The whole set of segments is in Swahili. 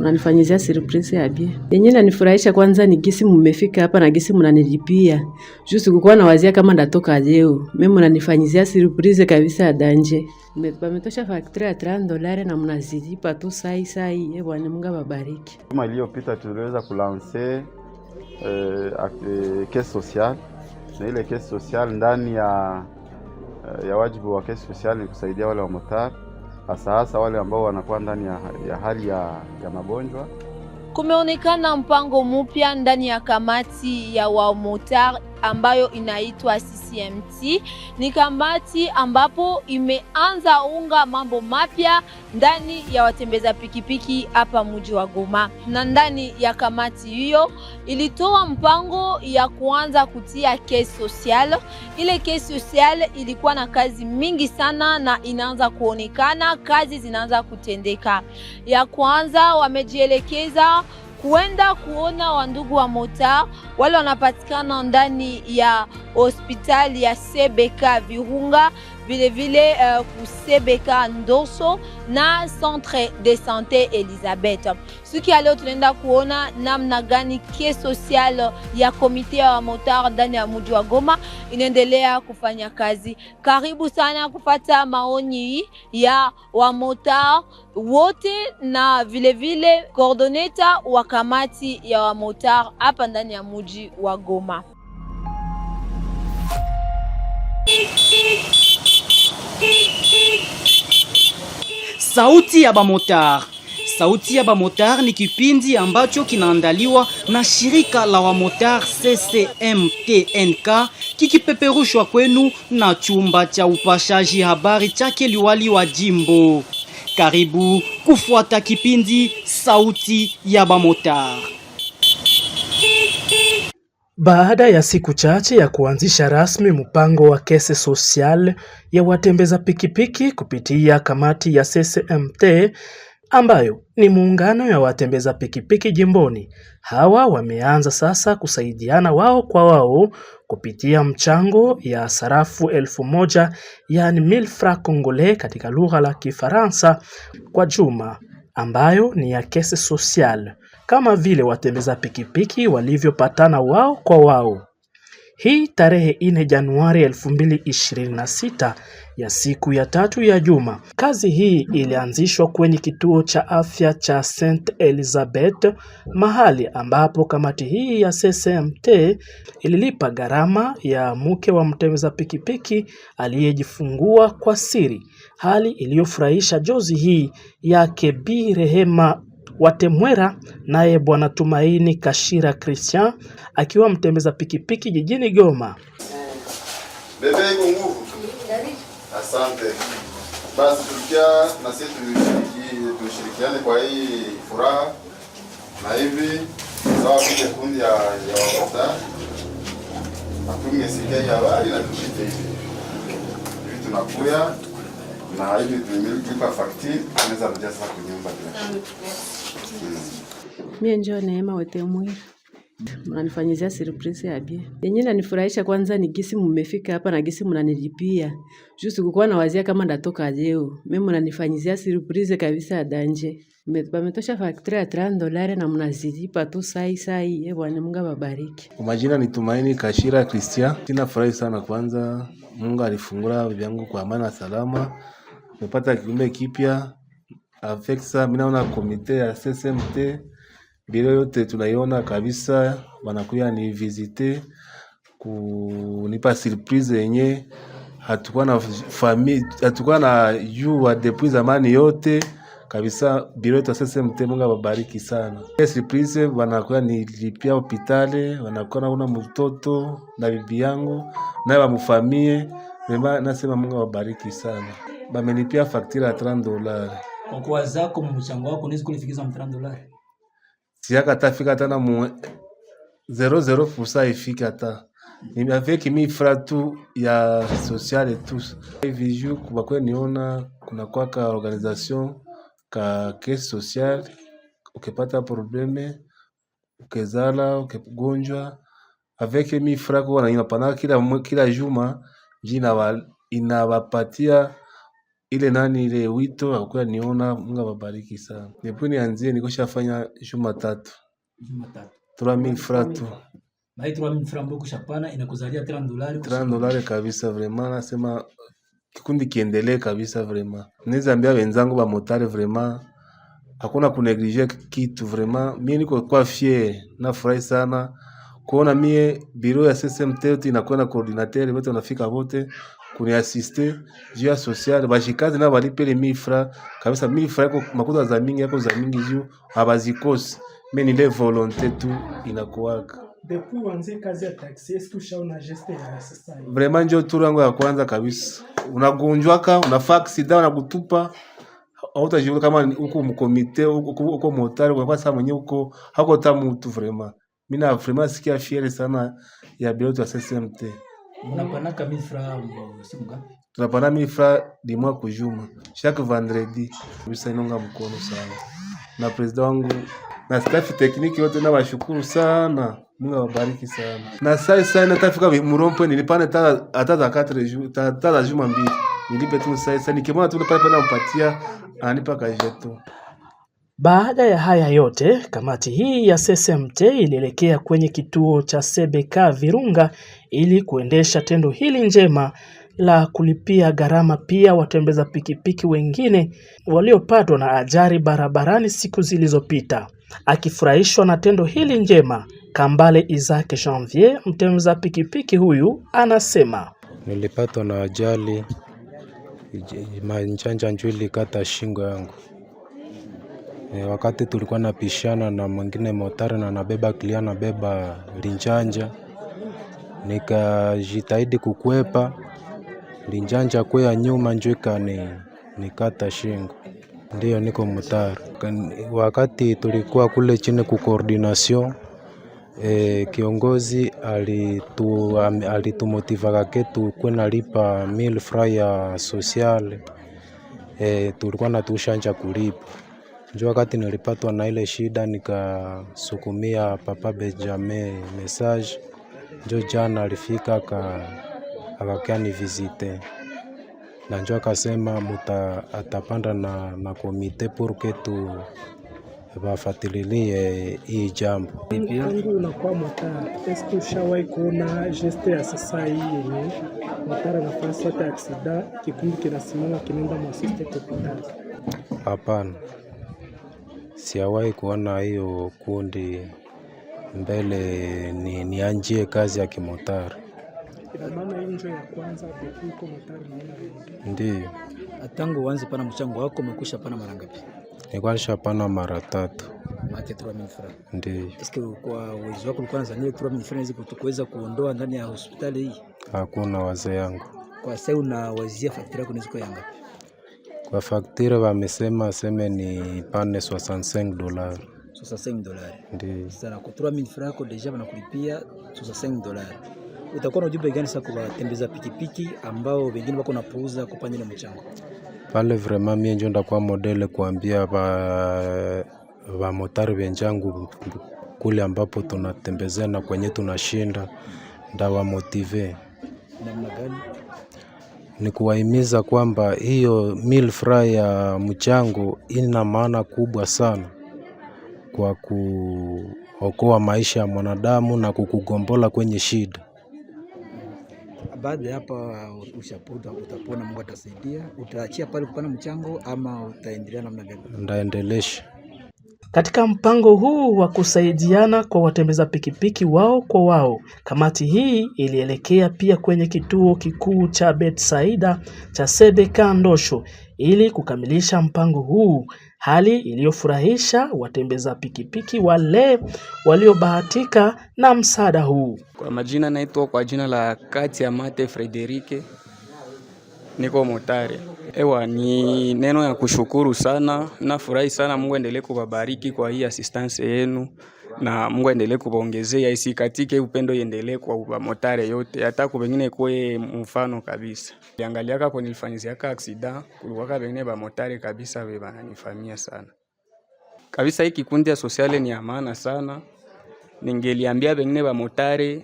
Mnanifanyizia surprise ya bie. Yenye inanifurahisha kwanza ni gisi mmefika hapa na gisi mnanilipia. Juu sikukuwa nawazia kama ndatoka leo. Mimi mnanifanyizia surprise kabisa ya danje. Wametosha facture ya $30 na mnazilipa tu sai. Bwana Mungu awabariki. Kama iliyopita tuliweza kulanse caisse sociale. Na ile caisse sociale ndani ya wajibu wa caisse sociale ni kusaidia wale wa motari, hasa wale ambao wanakuwa ndani ya hali ya magonjwa. Kumeonekana mpango mpya ndani ya kamati ya wamotar ambayo inaitwa CCMT. Ni kamati ambapo imeanza unga mambo mapya ndani ya watembeza pikipiki hapa mji wa Goma. Na ndani ya kamati hiyo ilitoa mpango ya kuanza kutia caisse sociale. Ile caisse sociale ilikuwa na kazi mingi sana na inaanza kuonekana, kazi zinaanza kutendeka. Ya kwanza wamejielekeza kuenda kuona wandugu wa mota wale wanapatikana ndani ya hospitali ya CBK Virunga, vile kusebeka Ndoso na Centre de Santé Elizabeth. Siku ya leo tunaenda kuona namna gani caisse sociale ya komite ya motar ndani ya mji wa Goma inaendelea kufanya kazi. Karibu sana kupata maoni ya wamotar wote na vile coordinator wa kamati ya wamotar hapa ndani ya mji wa Goma. Sauti ya Bamotar. Sauti ya Bamotar ni kipindi ambacho kinaandaliwa na shirika la wamotar CCMTNK, kikipeperushwa kwenu na chumba cha upashaji habari chake liwali wa jimbo. Karibu kufuata kipindi Sauti ya Bamotar. Baada ya siku chache ya kuanzisha rasmi mpango wa caisse sociale ya watembeza pikipiki kupitia kamati ya CCMT ambayo ni muungano ya watembeza pikipiki jimboni, hawa wameanza sasa kusaidiana wao kwa wao kupitia mchango ya sarafu 1000, yani 1000 francs congolais katika lugha la Kifaransa kwa juma, ambayo ni ya caisse sociale, kama vile watembeza pikipiki walivyopatana wao kwa wao. Hii tarehe 4 Januari 2026 ya siku ya 3 ya juma. Kazi hii ilianzishwa kwenye kituo cha afya cha Saint Elizabeth, mahali ambapo kamati hii ya CCMT ililipa gharama ya mke wa mtembeza pikipiki aliyejifungua kwa siri, hali iliyofurahisha jozi hii yake Bi Rehema Watemwera, naye Bwana Tumaini Kashira Christian akiwa mtembeza pikipiki jijini Goma. Bebe iko nguvu. Asante. Basi tulikia na sisi tushirikiane kwa hii furaha na hivi sawa vile kundi ya wata atunge sikia ya habari na tushite hivi. Hivi tunakuya na hivi tumelipa facture tunaweza rudia sasa kunyumba bila. Mimi njoo Neema Watemwera. Mnanifanyizia surprise ya bie. Yenye inanifurahisha kwanza ni gisi mmefika hapa na gisi mnanilipia. Juu sikukuwa nawazia kama ndatoka leo. Mimi mnanifanyizia surprise kabisa ya danje. Wametosha facture ya $30 na mnazilipa tu sai. Bwana Mungu awabariki. Kwa majina ni Tumaini Kashira Christian. Ninafurahi sana kwanza Mungu alifungura vyangu kwa amani na salama. Nimepata kiumbe kipya. Afeksa mimi naona komite ya CCMT bila yote tunaiona kabisa, wanakuya ni visite kunipa surprise yenye hatukuwa na family, hatukuwa na jua depuis zamani yote kabisa. Bila yote CCMT Mungu awabariki sana. Surprise wanakuya ni lipia hospitali, wanakuwa na mtoto na bibi yangu na wamfamie, mema nasema Mungu awabariki sana. Bamenipia facture ya $30. Kwa kwa zako mchango wako unaweza kulifikiza $30. Siaka tafika hata na 0.00% ifika hata. Ni avec mi fratu ya social et tous. Hivi juu kwa kweli niona kuna kwa ka organisation ka caisse sociale, ukipata probleme, ukezala, ukigonjwa avec mi frako wana inapana kila juma jina inawapatia ile wito hakuwa niona. Mungu awabariki sana. Ndipo nianzie nikoshafanya Jumatatu 3000 francs tu. Na hii 3000 francs mbona kushapana inakuzalia $30 kabisa. Vraiment nasema kikundi kiendelee kabisa. Vraiment naweza ambia wenzangu ba motari, vraiment hakuna kunegliger kitu. Vraiment mimi niko kwa fier na furahi sana kuona mie biro ya SSMT yote inakuwa na coordinateur wote wanafika wote kuniassiste juu ya social bashikazi na balipele 1000 francs kabisa. 1000 francs yako makuta za mingi yako za mingi juu abazikosi. Mimi ni volonté tu inakuwaka. Depuis wanze kazi ya taxi est-ce que ushaona geste ya sasa hivi? Vraiment ndio tu yangu ya kwanza kabisa. Unagonjwaka, unafaa accident unakutupa, hautajiona kama uko mkomite, uko motari, kwa sababu mwenyewe uko hako tamu tu. Vraiment mimi na vraiment sikia fier sana ya biro ya SSMT. Unapana 1000 francs siku ngapi? Tunapana 1000 francs di mois kujuma chaque vendredi. Bisa inonga mkono sana na president wangu na staff technique yote, na washukuru sana. Mungu awabariki sana. Na sasa natafika murompo nilipana hata za 4 jours hata juma mbili nilipe tu sasa nikimwona tu pale pale nampatia anipa kajeto. Baada ya haya yote, kamati hii ya SSMT ilielekea kwenye kituo cha CBK Virunga ili kuendesha tendo hili njema la kulipia gharama pia watembeza pikipiki wengine waliopatwa na ajali barabarani siku zilizopita. Akifurahishwa na tendo hili njema, Kambale Isaac Janvier, mtembeza pikipiki huyu, anasema nilipatwa na ajali manjanja njwili kata shingo yangu. Wakati tulikuwa napishana na mwingine motari na nabeba klia na beba linjanja, nikajitahidi kukwepa linjanja kwa nyuma njwika nikata shingo. Ndio niko motari. Wakati tulikuwa kule chini ku coordination, kiongozi alitumotiva ketu kwenda lipa 1000 francs ya social. Tulikuwa natushanja kulipa. Njoo wakati nilipatwa na ile shida nikasukumia Papa Benjamin message. Njoo jana alifika akakaa ni visite. Na njoo akasema atapanda na komite pour que tu wafatililie hii jambo. Tangu unakuwa motari, est-ce que ushawahi kuona geste ya sasa hii yenye motari anafanya hata accident kikundi kinasimama kinaenda mwasiste hospitali? Hapana. Sijawahi kuona hiyo kundi mbele nianjie kazi ya kimotari. Ina maana hii ndio ya kwanza uko motari naona wengi. Ndiyo. Tangu uanze pana mchango wako umekwisha pana mara ngapi? Nilikuwa nishapana mara 3. Mate 3000 francs. Ndiyo. Eske kwa uwezo wako ulikuwa unazania 3000 francs hizi kuweza kuondoa ndani ya hospitali hii? Hakuna wazee yangu. Kwa sasa unawazia faktira yako niziko ya ngapi? Kwa faktira wamesema ni pane $65. $65. Ndiyo. Sasa kwa 3000 francs kwa deja wanakulipia $65. Utakuwa na ujumbe gani sasa kwa watembeza pikipiki ambao wengine wako napuuza kupanda ile mchango? Pale vraiment mimi ndio ndakuwa modele kuambia ba motari wenzangu kule ambapo tunatembezea na kwenye tunashinda, ndawa motive. Namna gani? Ni kuwahimiza kwamba hiyo 1000 francs ya mchango ina maana kubwa sana kwa kuokoa maisha ya mwanadamu na kukugombola kwenye shida. Baada ya hapa utapona, Mungu atasaidia. Utaachia pale kupana mchango ama utaendelea namna gani? Ndaendelesha. Katika mpango huu wa kusaidiana kwa watembeza pikipiki wao kwa wao, kamati hii ilielekea pia kwenye kituo kikuu cha Betsaida cha CBK Ndosho ili kukamilisha mpango huu, hali iliyofurahisha watembeza pikipiki wale waliobahatika na msaada huu. Kwa majina naitwa kwa jina la Katia Mate Frederike, niko motari. Ni neno ya kushukuru sana, nafurahi sana. Mungu endelee kuwabariki kwa hii assistance yenu, na Mungu endelee kuwaongezea, isikatike upendo iendelee kwa motari yote, hata kwa wengine kwa mfano kabisa. Niangaliaka kwa nilifanyiziaka accident, kulikuwa wengine ba motari kabisa wananifamia sana. Kabisa hii kikundi ya sociale ni amana sana. Ningeliambia wengine ba motari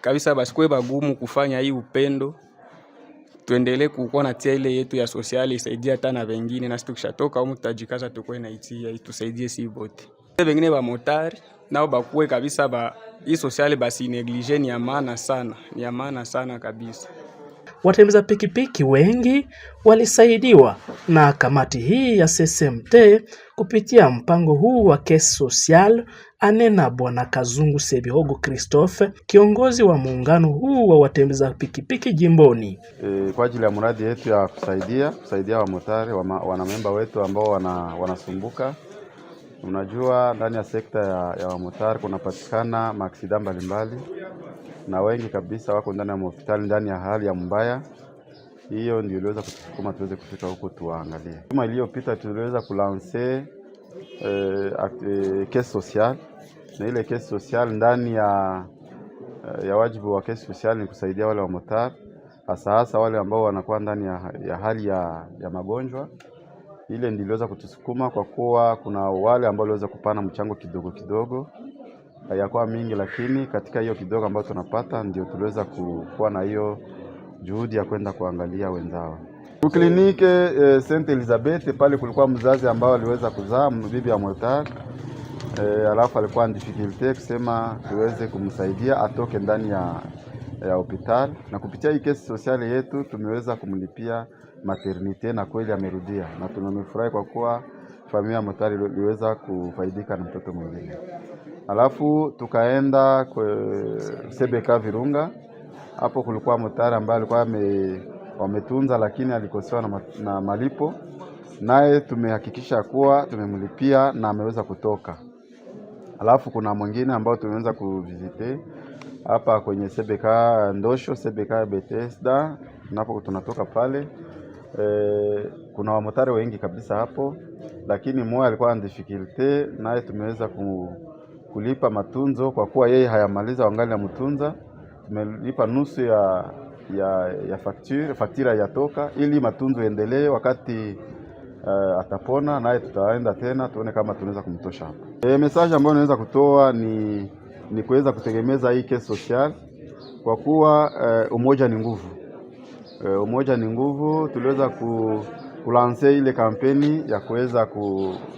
kabisa basikwe bagumu kufanya hii upendo. tuendelee kukuwa na tia ile yetu ya social isaidie hata na wengine, na tukishatoka huko tutajikaza tukue na itia itusaidie si bote. Wengine ba motari nao bakuwe kabisa hii social basi neglige, ni amana sana, ni amana sana kabisa. Watembeza pikipiki wengi walisaidiwa na kamati hii ya CCMT kupitia mpango huu wa Caisse Sociale, anena Bwana Kazungu Sebihogo Christophe, kiongozi wa muungano huu wa watembeza pikipiki jimboni. Kwa ajili ya mradi yetu ya kusaidia wamotari wanamemba wetu ambao wanasumbuka. Unajua ndani ya sekta ya wamotari kunapatikana maaksida mbalimbali, na wengi kabisa wako ndani ya hospitali ndani ya hali ya mbaya. Hiyo ndio iliweza kutusukuma tuweze kufika huko tuangalie. Kama iliyopita tuliweza kulancer Caisse Sociale, na ile Caisse Sociale ndani ya wajibu wa Caisse Sociale ni kusaidia wale wamotari, hasa wale ambao wanakuwa ndani ya hali ya magonjwa. Ile ndio iliweza kutusukuma kwa kuwa kuna wale ambao waliweza kupana mchango kidogo. Hayakuwa mingi, lakini katika hiyo kidogo ambayo tunapata ndio tuliweza kuwa na hiyo juhudi ya kwenda kuangalia wenzao. Klinike Saint Elizabeth pale kulikuwa mzazi ambao aliweza kuzaa bibi ya motari, alafu alikuwa na difficulty kusema tuweze kumsaidia atoke ndani ya hospitali, na kupitia hii Caisse Sociale yetu tumeweza kumlipia maternite, na kweli amerudia, na tunamefurahi kwa kuwa familia ya motari iliweza kufaidika na mtoto mwingine. Alafu tukaenda kwa CBK Virunga. Hapo kulikuwa motari ambaye alikuwa wametunza lakini alikosewa na malipo, naye tumehakikisha kuwa tumemlipia na ameweza kutoka. Alafu kuna mwingine ambao tumeweza kuvisite hapa kwenye CBK Ndosho, CBK Bethesda, napo tunatoka pale. Kuna wamotari wengi kabisa hapo, lakini mmoja alikuwa na difficulty, naye tumeweza kulipa matunzo kwa kuwa yeye hayamaliza wangali na mtunza. Tumelipa nusu ya faktura yatoka ili matunzo endelee. Wakati atapona naye tutaenda tena tuone kama tunaweza kumtosha hapa. Message ambayo naweza kutoa ni kuweza kutegemeza hii Caisse Sociale kwa kuwa umoja ni nguvu. Umoja ni nguvu. Tuliweza kulanse ile kampeni ya kuweza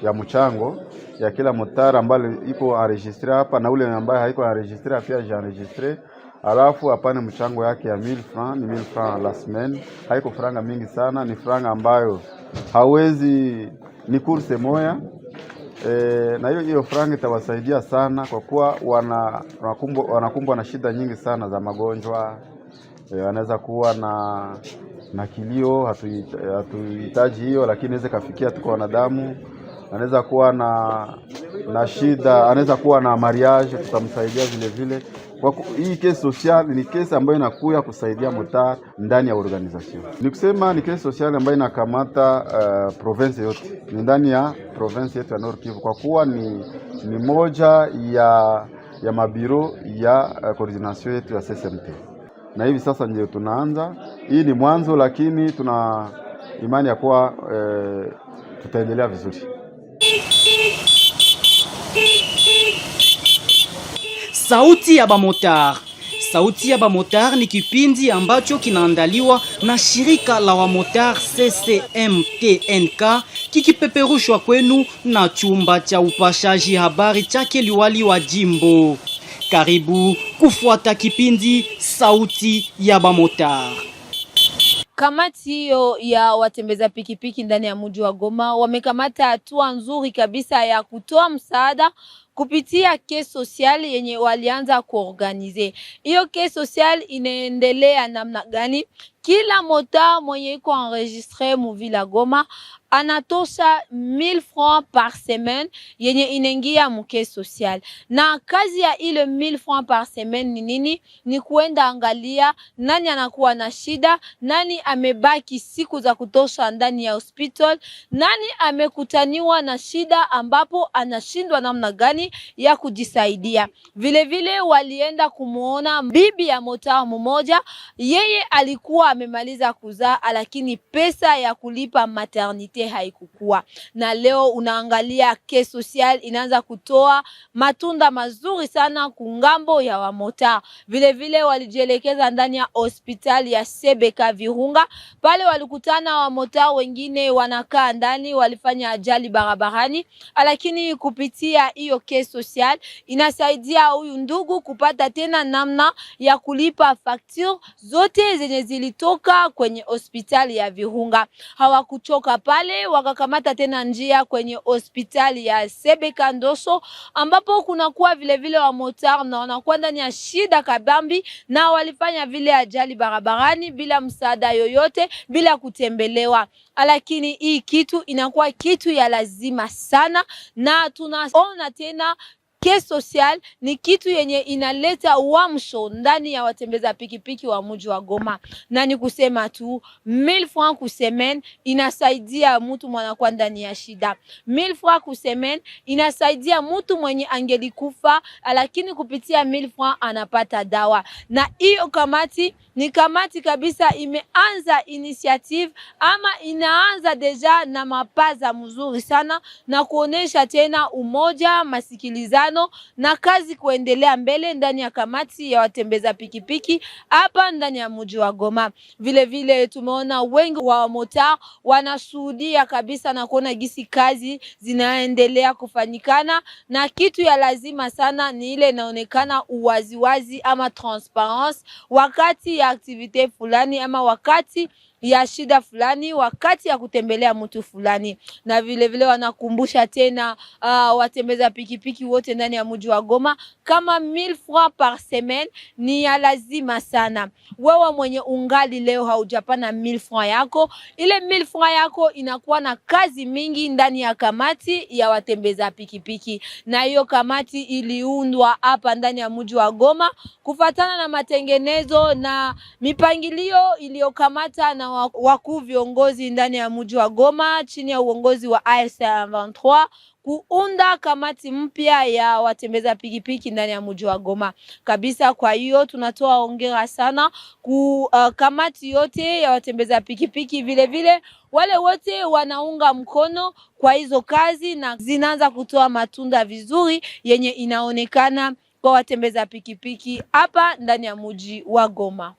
ya mchango ya kila motari ambaye iko enregistré hapa, na ule ambaye haiko enregistré pia enregistré. Alafu apane mchango yake ya 1000 francs, ni 1000 francs la semaine. Haiko franga mingi sana, ni franga ambayo hawezi ni kurse moya. Na hiyo franga itawasaidia sana kwa kuwa wanakumbwa na shida nyingi sana za magonjwa. Anaweza kuwa na kilio, hatuhitaji hiyo, lakini inaweza kafikia tuko wanadamu. Anaweza kuwa na shida, anaweza kuwa na mariage, tutamsaidia vile. Kwa hii Caisse Sociale ni Caisse ambayo inakuya kusaidia motari ndani ya organization. Ni kusema ni Caisse Sociale ambayo inakamata province yote. Ni ndani ya province yetu ya Nord Kivu, kwa kuwa ni moja ya mabiro ya coordination yetu ya CCMT. Na hivi sasa ndio tunaanza. Hii ni mwanzo, lakini tuna imani ya kuwa tutaendelea vizuri. Sauti ya Bamotar. Sauti ya Bamotar ni kipindi ambacho kinaandaliwa na shirika la wamotar CCMT-NK, kikipeperushwa kwenu na chumba cha upashaji habari chake liwali wa jimbo. Karibu kufuata kipindi Sauti ya Bamotar. Kamati hiyo ya watembeza pikipiki ndani ya mji wa Goma wamekamata hatua nzuri kabisa ya kutoa msaada kupitia Caisse Sociale yenye walianza kuorganize. Hiyo Caisse Sociale inaendelea namna gani? Kila mota mwenye iko enregistré mu Villa Goma anatosha 1000 francs par semaine yenye inaingia mu Caisse Sociale. Na kazi ya ile 1000 francs par semaine ni nini? Ni kuenda angalia nani anakuwa na shida, nani amebaki siku za kutosha ndani ya hospital, nani amekutaniwa na shida ambapo anashindwa namna gani ya kujisaidia. Vile walienda kumuona bibi ya mota mmoja, yeye alikuwa amemaliza kuzaa, lakini pesa ya kulipa maternite haikukua. Na leo unaangalia Caisse Sociale inaanza kutoa matunda mazuri sana kungambo ya wamotari. Vile vile walijielekeza ndani ya hospitali ya Sebeka Virunga. Pale walikutana wamotari wengine wanakaa ndani, walifanya ajali barabarani, lakini kupitia hiyo Caisse Sociale inasaidia huyu ndugu kupata tena namna ya kulipa facture zote zenye zilitoka kwenye hospitali ya Virunga. Hawakuchoka pale, wakakamata tena njia kwenye hospitali ya Sebeka Ndoso, ambapo kunakuwa vile vile wamotari na wanakuwa ndani ya shida kabambi, na walifanya vile ajali barabarani bila msaada yoyote, bila kutembelewa. Lakini hii kitu inakuwa kitu ya lazima sana, na tunaona tena Caisse Sociale ni kitu yenye inaleta uamsho ndani ya watembeza pikipiki wa mji wa Goma. Na ni kusema tu 1000 francs ku semaine inasaidia mtu mwanakuwa ndani ya shida. 1000 francs ku semaine inasaidia mtu mwenye angelikufa, lakini kupitia 1000 francs anapata dawa. Na hiyo kamati ni kamati kabisa imeanza initiative, ama inaanza deja na mapaza mzuri sana, na kuonesha tena umoja, masikilizano na kazi kuendelea mbele ndani ya kamati ya watembeza pikipiki hapa ndani ya mji wa Goma. Vile vile tumeona wengi wa motari wanashuhudia kabisa na kuona gisi kazi zinaendelea kufanyikana, na kitu ya lazima sana ni ile inaonekana uwaziwazi ama transparence wakati ya aktivite fulani, ama wakati ya shida fulani, wakati ya kutembelea mtu fulani. Na vile vile wanakumbusha tena watembeza pikipiki wote ndani ya mji wa Goma kama 1000 francs par semaine ni ya lazima sana. Wewe mwenye ungali leo haujapana 1000 francs yako, ile 1000 francs yako inakuwa na kazi mingi ndani ya kamati ya watembeza pikipiki. Na hiyo kamati iliundwa hapa ndani ya mji wa Goma kufatana na matengenezo na mipangilio iliyokamata na wakuu viongozi ndani ya mji wa Goma chini ya uongozi wa AFC 23 kuunda kamati mpya ya watembeza pikipiki ndani ya mji wa Goma kabisa. Kwa hiyo tunatoa hongera sana ku kamati yote ya watembeza pikipiki, vile vile wale wote wanaunga mkono kwa hizo kazi, na zinaanza kutoa matunda vizuri yenye inaonekana kwa watembeza pikipiki hapa ndani ya mji wa Goma.